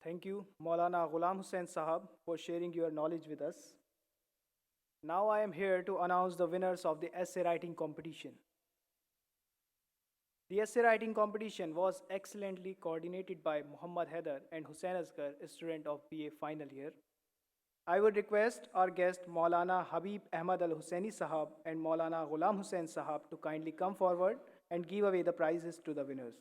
Thank you, Maulana Ghulam Hussain Sahab, for sharing your knowledge with us. Now I am here to announce the winners of the essay writing competition. The essay writing competition was excellently coordinated by Muhammad Haider and Hussain Asghar, a student of BA final year. I would request our guest Maulana Habib Ahmad Al Hussaini Sahab and Maulana Ghulam Hussain Sahab to kindly come forward and give away the prizes to the winners.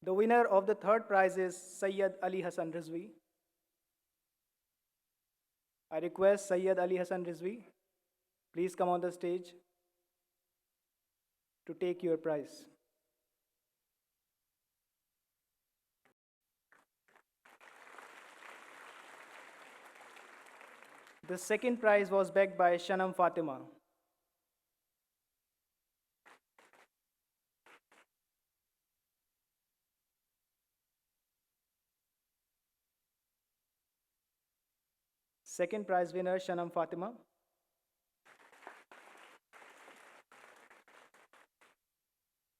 The winner of the third prize is Sayyid Ali Hassan Rizvi. I request Sayyid Ali Hassan Rizvi, please come on the stage to take your prize. The second prize was backed by Shanam Fatima. Second prize winner, Shanam Fatima.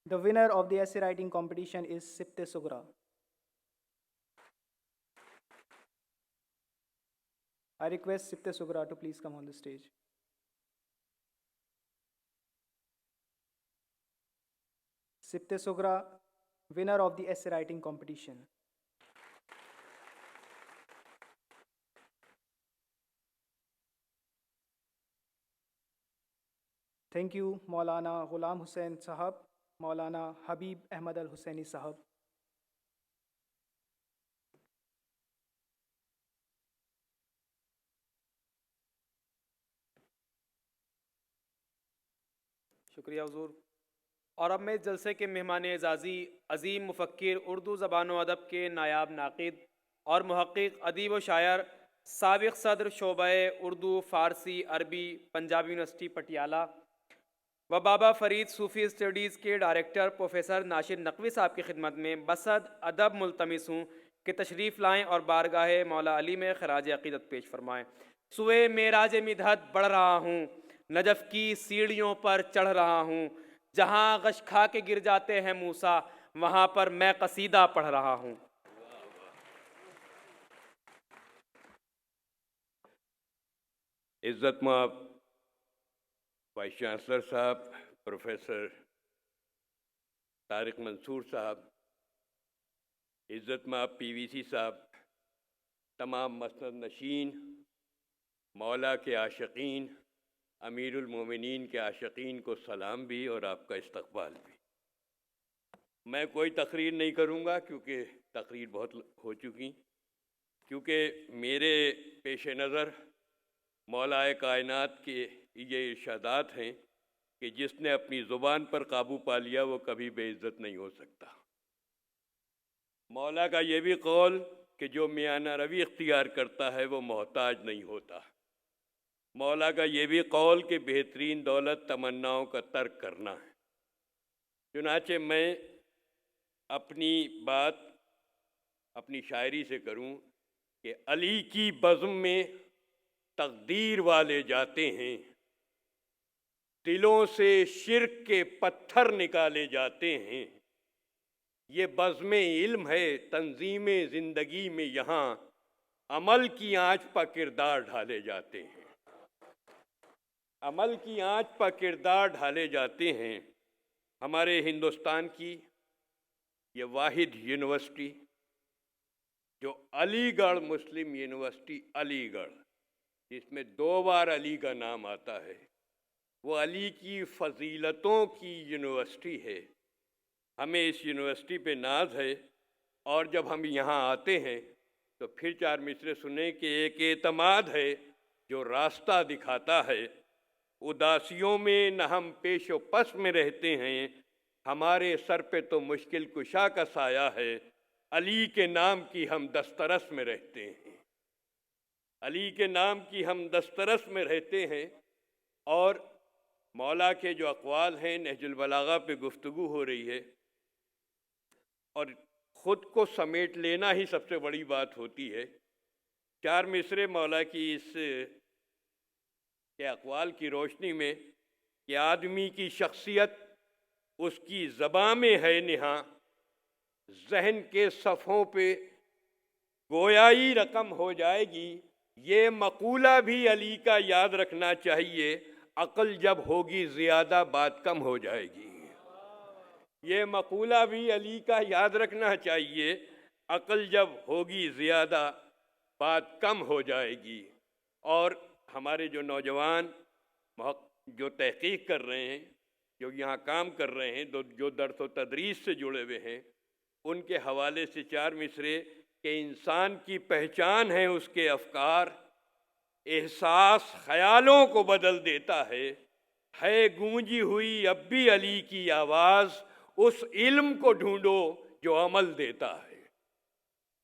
The winner of the essay writing competition is Sipte Sugra. I request Sipte Sugra to please come on the stage. Sipte Sugra, winner of the essay writing competition. Thank you, Maulana Ghulam Hussain Sahab, Maulana Habib Ahmad Al Hussaini Sahab. شکریہ حضور. اور اب میں جلسے کے مہمان اعزازی عظیم مفکر اردو زبان و ادب کے نایاب ناقد اور محقق ادیب و شاعر سابق صدر شعبہ اردو فارسی عربی پنجابی یونیورسٹی پٹیالہ و بابا فرید صوفی اسٹڈیز کے ڈائریکٹر پروفیسر ناشر نقوی صاحب کی خدمت میں بصد ادب ملتمس ہوں کہ تشریف لائیں اور بارگاہ مولا علی میں خراج عقیدت پیش فرمائیں. سوئے معراج مدحت بڑھ رہا ہوں، نجف کی سیڑھیوں پر چڑھ رہا ہوں، جہاں غش کھا کے گر جاتے ہیں موسیٰ وہاں پر میں قصیدہ پڑھ رہا ہوں. عزت مآب وائس چانسلر صاحب پروفیسر طارق منصور صاحب، عزت مآب پی وی سی صاحب، تمام مسند نشین، مولا کے عاشقین، امیر المومنین کے عاشقین کو سلام بھی اور آپ کا استقبال بھی. میں کوئی تقریر نہیں کروں گا کیونکہ تقریر بہت ہو چکی، کیونکہ میرے پیش نظر مولا کائنات کے یہ ارشادات ہیں کہ جس نے اپنی زبان پر قابو پا لیا وہ کبھی بے عزت نہیں ہو سکتا. مولا کا یہ بھی قول کہ جو میانہ روی اختیار کرتا ہے وہ محتاج نہیں ہوتا. مولا کا یہ بھی قول کہ بہترین دولت تمناؤں کا ترک کرنا ہے. چنانچہ میں اپنی بات اپنی شاعری سے کروں کہ علی کی بزم میں تقدیر والے جاتے ہیں، دلوں سے شرک کے پتھر نکالے جاتے ہیں. یہ بزم علم ہے تنظیم زندگی میں، یہاں عمل کی آنچ پر کردار ڈھالے جاتے ہیں. عمل کی آنچ پر کردار ڈھالے جاتے ہیں. ہمارے ہندوستان کی یہ واحد یونیورسٹی جو علی گڑھ مسلم یونیورسٹی علی گڑھ، جس میں 2 بار علی کا نام آتا ہے، وہ علی کی فضیلتوں کی یونیورسٹی ہے. ہمیں اس یونیورسٹی پہ ناز ہے، اور جب ہم یہاں آتے ہیں تو پھر 4 مصرے سنیں کہ ایک اعتماد ہے جو راستہ دکھاتا ہے. اداسیوں میں نہ ہم پیش و پس میں رہتے ہیں، ہمارے سر پہ تو مشکل کشا کا سایہ ہے. علی کے نام کی ہم دسترس میں رہتے ہیں، علی کے نام کی ہم دسترس میں رہتے ہیں. اور مولا کے جو اقوال ہیں، نہج البلاغہ پہ گفتگو ہو رہی ہے، اور خود کو سمیٹ لینا ہی سب سے بڑی بات ہوتی ہے. 4 مصرے مولا کی اس کے اقوال کی روشنی میں کہ آدمی کی شخصیت اس کی زباں میں ہے نہاں، ذہن کے صفحوں پہ گویائی رقم ہو جائے گی۔ یہ مقولہ بھی علی کا یاد رکھنا چاہیے، عقل جب ہوگی زیادہ بات کم ہو جائے گی۔ یہ مقولہ بھی علی کا یاد رکھنا چاہیے، عقل جب ہوگی زیادہ بات کم ہو جائے گی۔ اور ہمارے جو نوجوان جو تحقیق کر رہے ہیں، جو یہاں کام کر رہے ہیں، جو درس و تدریس سے جڑے ہوئے ہیں، ان کے حوالے سے 4 مصرے کہ انسان کی پہچان ہے اس کے افکار، احساس خیالوں کو بدل دیتا ہے گونجی ہوئی اب بھی علی کی آواز، اس علم کو ڈھونڈو جو عمل دیتا ہے۔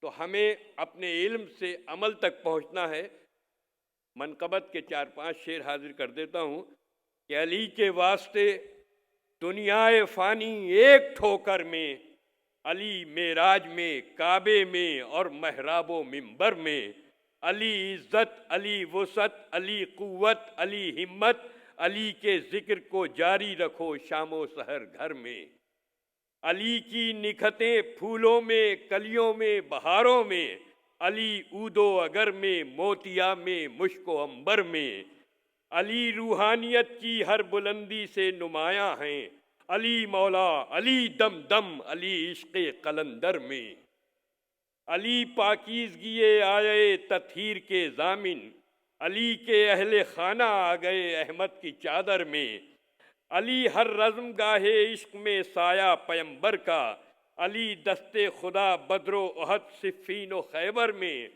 تو ہمیں اپنے علم سے عمل تک پہنچنا ہے۔ منقبت کے 4-5 شعر حاضر کر دیتا ہوں کہ علی کے واسطے دنیائے فانی ایک ٹھوکر میں، علی معراج میں، کعبے میں اور محراب و منبر میں، علی عزت، علی وسعت، علی قوت، علی ہمت، علی کے ذکر کو جاری رکھو شام و سحر گھر میں، علی کی نکھتیں پھولوں میں، کلیوں میں، بہاروں میں، علی عود و اگر میں، موتیا میں، مشک و عنبر میں، علی روحانیت کی ہر بلندی سے نمایاں ہیں، علی مولا، علی دم دم، علی عشق قلندر میں، علی پاکیزگی آئے تطہیر کے ضامن، علی کے اہل خانہ آ گئے احمد کی چادر میں، علی ہر رزم گاہ عشق میں سایہ پیمبر کا، علی دست خدا بدر و احد صفین و خیبر میں،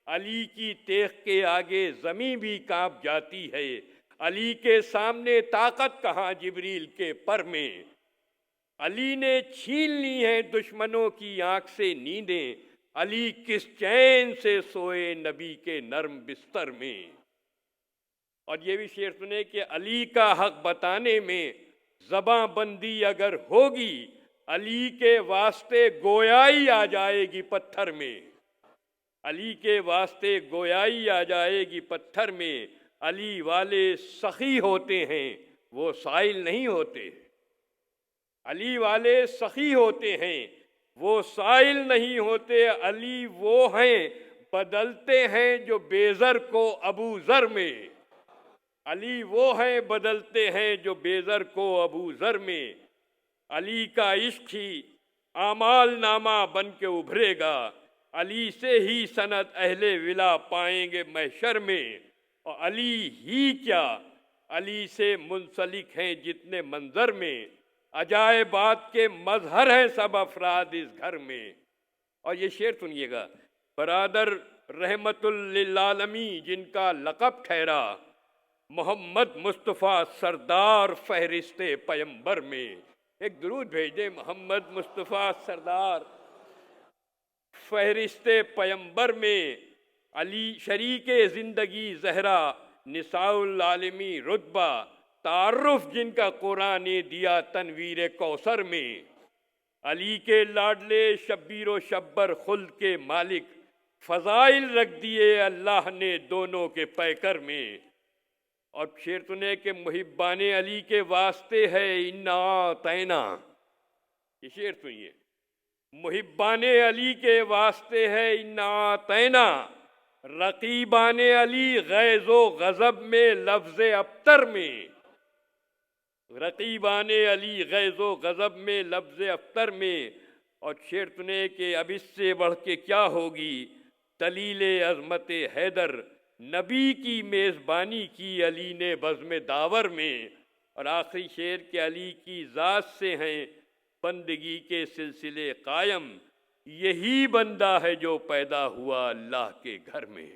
علی کی تیغ کے آگے زمیں بھی کانپ جاتی ہے، علی کے سامنے طاقت کہاں جبریل کے پر میں، علی نے چھین لی ہیں دشمنوں کی آنکھ سے نیندیں، علی کس چین سے سوئے نبی کے نرم بستر میں۔ اور یہ بھی شعر سنے کہ علی کا حق بتانے میں زباں بندی اگر ہوگی، علی کے واسطے گویائی آ جائے گی پتھر میں، علی کے واسطے گویائی آ جائے گی پتھر میں، علی والے سخی ہوتے ہیں وہ سائل نہیں ہوتے، علی والے سخی ہوتے ہیں وہ سائل نہیں ہوتے، علی وہ ہیں بدلتے ہیں جو بیزر کو ابو ذر میں، علی وہ ہیں بدلتے ہیں جو بیزر کو ابو ذر میں، علی کا عشق ہی اعمال نامہ بن کے ابھرے گا، علی سے ہی سند اہل ولا پائیں گے محشر میں، اور علی ہی کیا علی سے منسلک ہیں جتنے منظر میں، عجائبات کے مظہر ہیں سب افراد اس گھر میں۔ اور یہ شعر سنیے گا، برادر رحمت للعالمین جن کا لقب ٹھہرا، محمد مصطفیٰ سردار فہرست پیمبر میں، ایک درود بھیج دیں، محمد مصطفیٰ سردار فہرست پیمبر میں، علی شریک زندگی زہرا نساء العالمی رتبہ، تعارف جن کا قرآن نے دیا تنویر کوثر میں، علی کے لاڈلے شبیر و شبر خلد کے مالک، فضائل رکھ دیے اللہ نے دونوں کے پیکر میں۔ اور شعر سنے کہ محبان علی کے واسطے ہے انا اعطینا، یہ شعر سنیے، محبان علی کے واسطے ہے انا اعطینا، رقیبان علی غیظ و غضب میں لفظ ابتر میں، رقیبان علی غیظ و غضب میں لفظ ابتر میں۔ اور شعر سنے کہ اب اس سے بڑھ کے کیا ہوگی دلیل عظمت حیدر، نبی کی میزبانی کی علی نے بزم داور میں۔ اور آخری شعر کہ علی کی ذات سے ہیں بندگی کے سلسلے قائم، یہی بندہ ہے جو پیدا ہوا اللہ کے گھر میں۔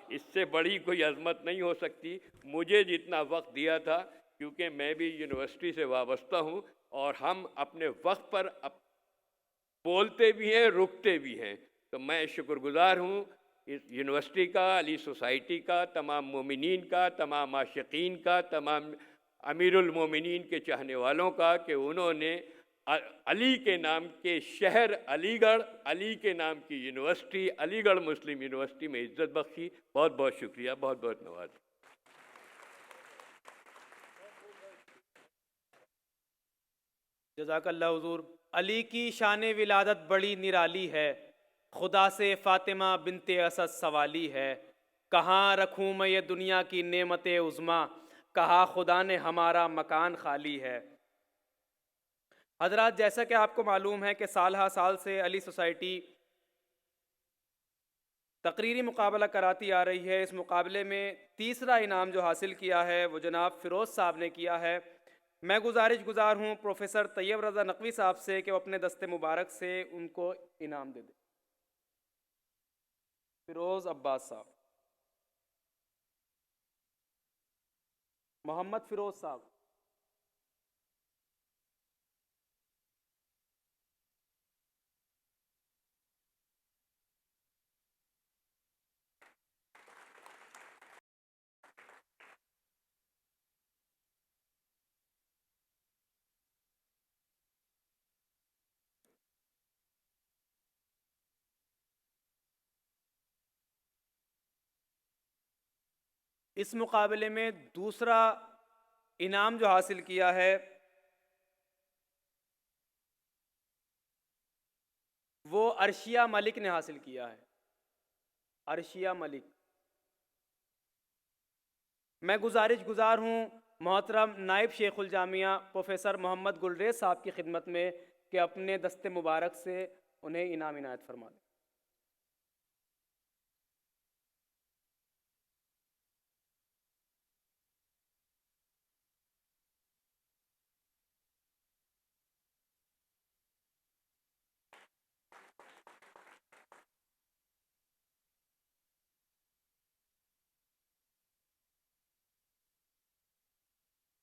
اس سے بڑی کوئی عظمت نہیں ہو سکتی۔ مجھے جتنا وقت دیا تھا، کیونکہ میں بھی یونیورسٹی سے وابستہ ہوں اور ہم اپنے وقت پر بولتے بھی ہیں، رکتے بھی ہیں، تو میں شکر گزار ہوں اس یونیورسٹی کا، علی سوسائٹی کا، تمام مومنین کا، تمام عاشقین کا، تمام امیر المومنین کے چاہنے والوں کا کہ انہوں نے علی کے نام کے شہر علی گڑھ، علی کے نام کی یونیورسٹی علی گڑھ مسلم یونیورسٹی میں عزت بخشی۔ بہت بہت شکریہ، بہت بہت نواز۔ جزاک اللہ حضور. علی کی شان ولادت بڑی نرالی ہے، خدا سے فاطمہ بنت اسد سوالی ہے. کہاں رکھوں میں یہ دنیا کی نعمت عظمیٰ، کہا خدا نے ہمارا مکان خالی ہے. حضرات، جیسا کہ آپ کو معلوم ہے کہ سال ہا سال سے علی سوسائٹی تقریری مقابلہ کراتی آ رہی ہے. اس مقابلے میں تیسرا انعام جو حاصل کیا ہے وہ جناب فیروز صاحب نے کیا ہے. میں گزار ہوں پروفیسر طیب رضا نقوی صاحب سے کہ وہ اپنے دست مبارک سے ان کو انعام دے دیں. فیروز عباس صاحب. محمد فیروز صاحب. اس مقابلے میں دوسرا انعام جو حاصل کیا ہے وہ عرشیہ ملک نے حاصل کیا ہے. عرشیہ ملک. میں گزار ہوں محترم نائب شیخ الجامعہ پروفیسر محمد گلریز صاحب کی خدمت میں کہ اپنے دست مبارک سے انہیں انعام عنایت فرما دیں.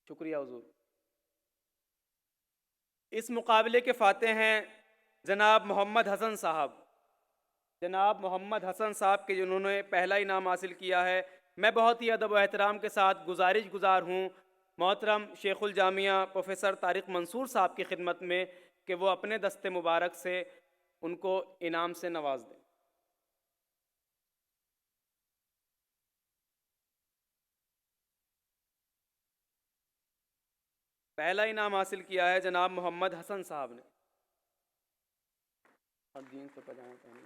شکریہ حضور. اس مقابلے کے فاتح ہیں جناب محمد حسن صاحب. جناب محمد حسن صاحب کے جنہوں نے پہلا انعام حاصل کیا ہے. میں بہت ہی ادب و احترام کے ساتھ گزار ہوں محترم شیخ الجامعہ پروفیسر طارق منصور صاحب کی خدمت میں کہ وہ اپنے دست مبارک سے ان کو انعام سے نواز دیں. پہلا انعام حاصل کیا ہے جناب محمد حسن صاحب نے. اور جین سے پجامہ پہنے.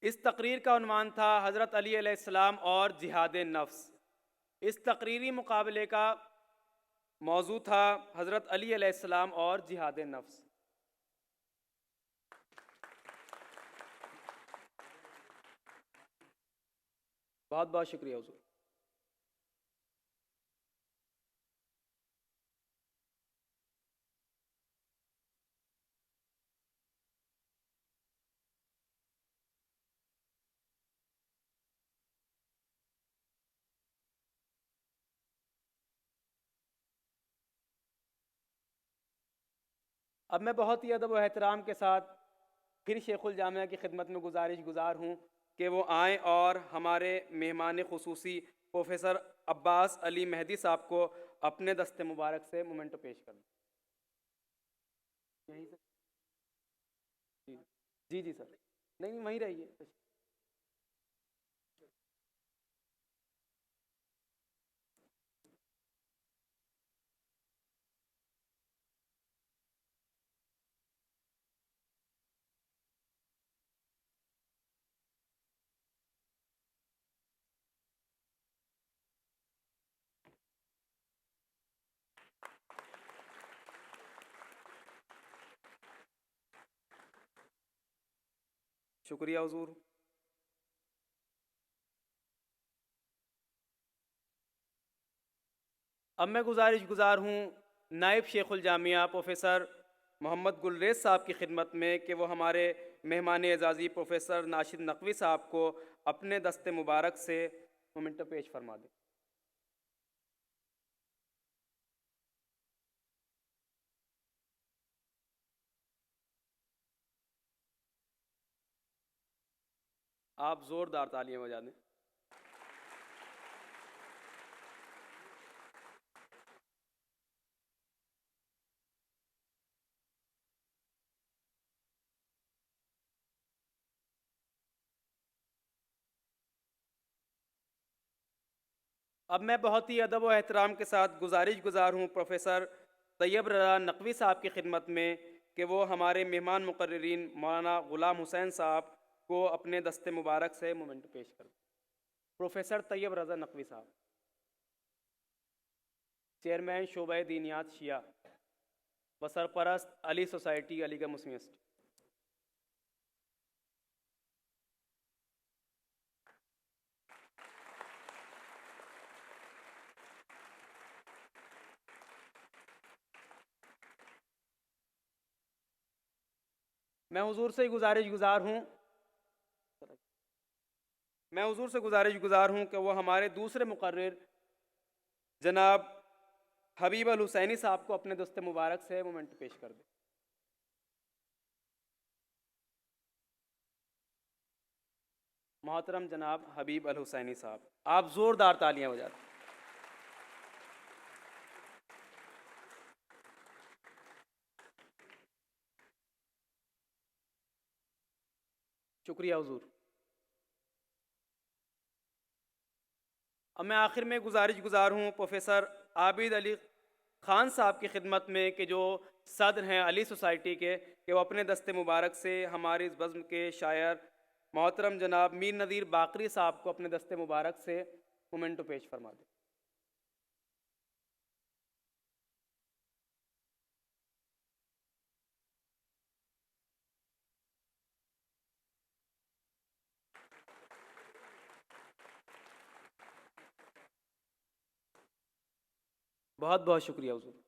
اس تقریر کا عنوان تھا حضرت علی علیہ السلام اور جہاد نفس. اس تقریری مقابلے کا موضوع تھا حضرت علی علیہ السلام اور جہاد نفس. بہت بہت شکریہ حضور. اب میں بہت ہی ادب و احترام کے ساتھ پھر شیخ الجامعہ کی خدمت میں گزار ہوں کہ وہ آئیں اور ہمارے مہمان خصوصی پروفیسر عباس علی مہدی صاحب کو اپنے دست مبارک سے مومنٹو پیش کریں. یہیں سے جی سر. نہیں وہیں رہیے. شکریہ حضور. اب میں گزار ہوں نائب شیخ الجامعہ پروفیسر محمد گلریز صاحب کی خدمت میں کہ وہ ہمارے مہمان اعزازی پروفیسر ناشد نقوی صاحب کو اپنے دست مبارک سے مومنٹو پیش فرما دیں. آپ زوردار تالیاں بجا دیں. اب میں بہت ہی ادب و احترام کے ساتھ گزارش گزار ہوں پروفیسر طیب رضا نقوی صاحب کی خدمت میں کہ وہ ہمارے مہمان مقررین مولانا غلام حسین صاحب کو اپنے دست مبارک سے مومنٹ پیش کر دیں۔ پروفیسر طیب رضا نقوی صاحب، چیئرمین شعبہ دینیات شیعہ و سرپرست علی سوسائٹی علی گڑھ مسلم یونیورسٹی۔ میں حضور سے گزارش گزار ہوں کہ وہ ہمارے دوسرے مقرر جناب حبیب الحسینی صاحب کو اپنے دست مبارک سے مومنٹ پیش کر دیں۔ محترم جناب حبیب الحسینی صاحب، آپ زوردار تالیاں بجا دیں۔ شکریہ حضور۔ اب میں آخر میں گزارش گزار ہوں پروفیسر عابد علی خان صاحب کی خدمت میں کہ جو صدر ہیں علی سوسائٹی کے، کہ وہ اپنے دست مبارک سے ہماری اس بزم کے شاعر محترم جناب میر نذیر باقری صاحب کو اپنے دست مبارک سے مومنٹو پیش فرما دیں۔ بہت بہت شکریہ حضور۔